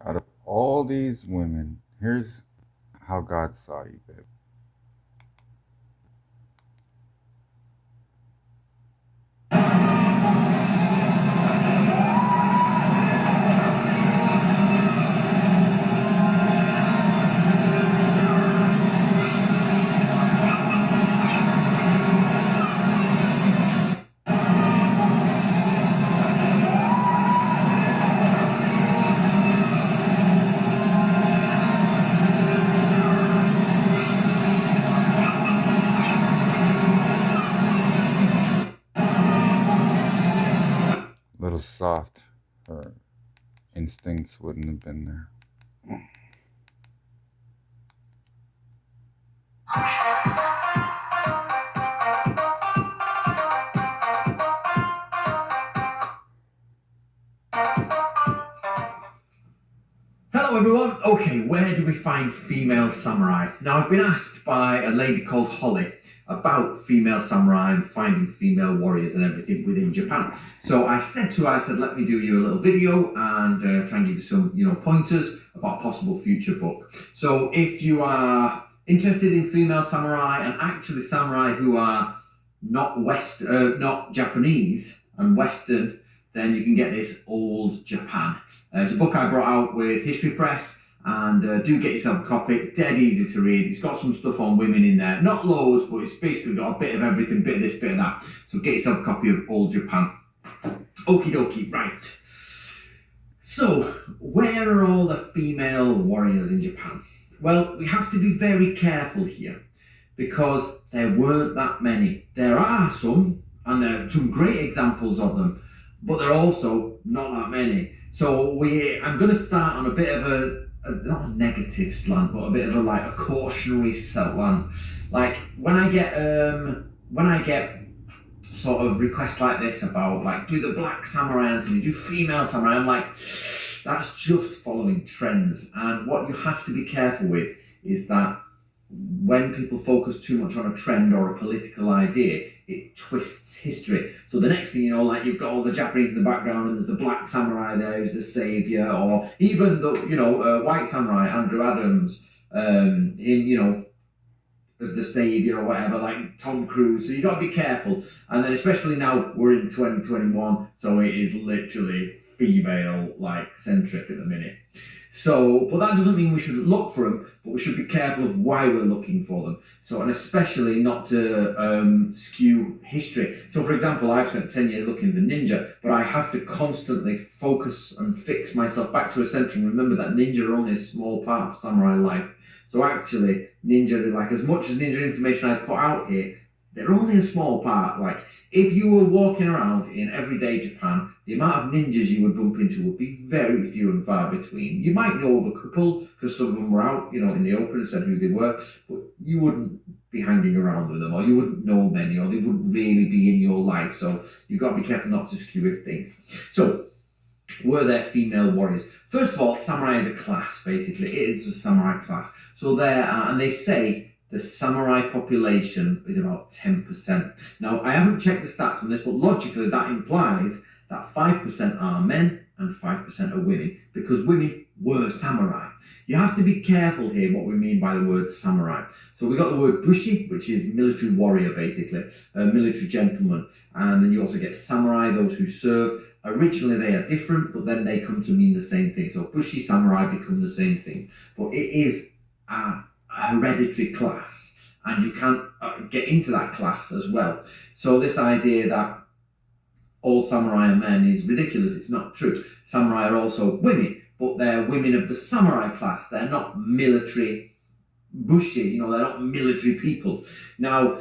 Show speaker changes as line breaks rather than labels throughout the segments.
Out of all these women, here's how God saw you, babe. A little soft. Her instincts wouldn't have been there.
Hello everyone. Okay, where do we find female samurai? Now I've been asked by a lady called Holly about female samurai and finding female warriors and everything within Japan. So I said to her, let me do you a little video and try and give you some, pointers about a possible future book. So if you are interested in female samurai and actually samurai who are not Japanese and Western, then you can get this Old Japan. It's a book I brought out with History Press, and do get yourself a copy. Dead easy to read. It's got some stuff on women in there. Not loads, but it's basically got a bit of everything, bit of this, bit of that. So get yourself a copy of Old Japan. Okie dokie, right. So, where are all the female warriors in Japan? Well, we have to be very careful here, because there weren't that many. There are some, and there are some great examples of them, but there are also not that many. So I'm going to start on a bit of a not a negative slant, but a bit of a cautionary slant. Like when I get sort of requests like this about do the black samurai Anthony, do female samurai, I'm like, that's just following trends. And what you have to be careful with is that when people focus too much on a trend or a political idea, it twists history. So the next thing you know, you've got all the Japanese in the background, and there's the black samurai there who's the savior, or even the white samurai, Andrew Adams, him, as the savior or whatever, like Tom Cruise. So you got to be careful. And then especially now we're in 2021, so it is literally female centric at the minute. So, but that doesn't mean we shouldn't look for them, but we should be careful of why we're looking for them. So, and especially not to skew history. So, for example, I've spent 10 years looking for ninja, but I have to constantly focus and fix myself back to a center and remember that ninja are only a small part of samurai life. So actually, ninja, as much as ninja information I've put out here, they're only a small part. If you were walking around in everyday Japan, the amount of ninjas you would bump into would be very few and far between. You might know of a couple, because some of them were out, in the open and said who they were, but you wouldn't be hanging around with them, or you wouldn't know many, or they wouldn't really be in your life. So you've got to be careful not to skew things. So, were there female warriors? First of all, samurai is a class, basically. It is a samurai class. So there are, and they say the samurai population is about 10%. Now, I haven't checked the stats on this, but logically that implies that 5% are men and 5% are women, because women were samurai. You have to be careful here what we mean by the word samurai. So we got the word bushi, which is military warrior, basically, a military gentleman. And then you also get samurai, those who serve. Originally they are different, but then they come to mean the same thing. So bushi, samurai become the same thing. But it is a hereditary class, and you can't get into that class as well. So this idea that all samurai are men is ridiculous. It's not true. Samurai are also women, but they're women of the samurai class. They're not military bushi, they're not military people. Now,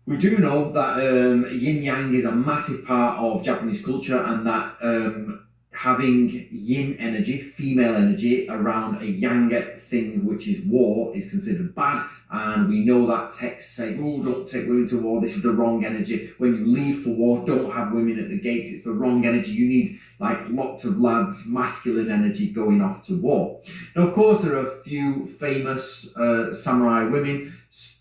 we do know that yin yang is a massive part of Japanese culture, and that having yin energy, female energy, around a yang thing, which is war, is considered bad. And we know that texts say, oh, don't take women to war, this is the wrong energy. When you leave for war, don't have women at the gates, it's the wrong energy. You need lots of lads, masculine energy going off to war. Now, of course, there are a few famous samurai women.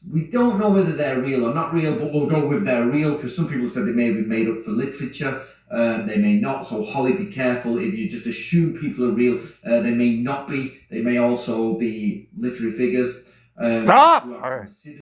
We don't know whether they're real or not real, but we'll go with they're real because some people said they may be made up for literature. They may not. So Holly, be careful if you just assume people are real. They may not be. They may also be literary figures.
Stop!
Who are
All right.
considered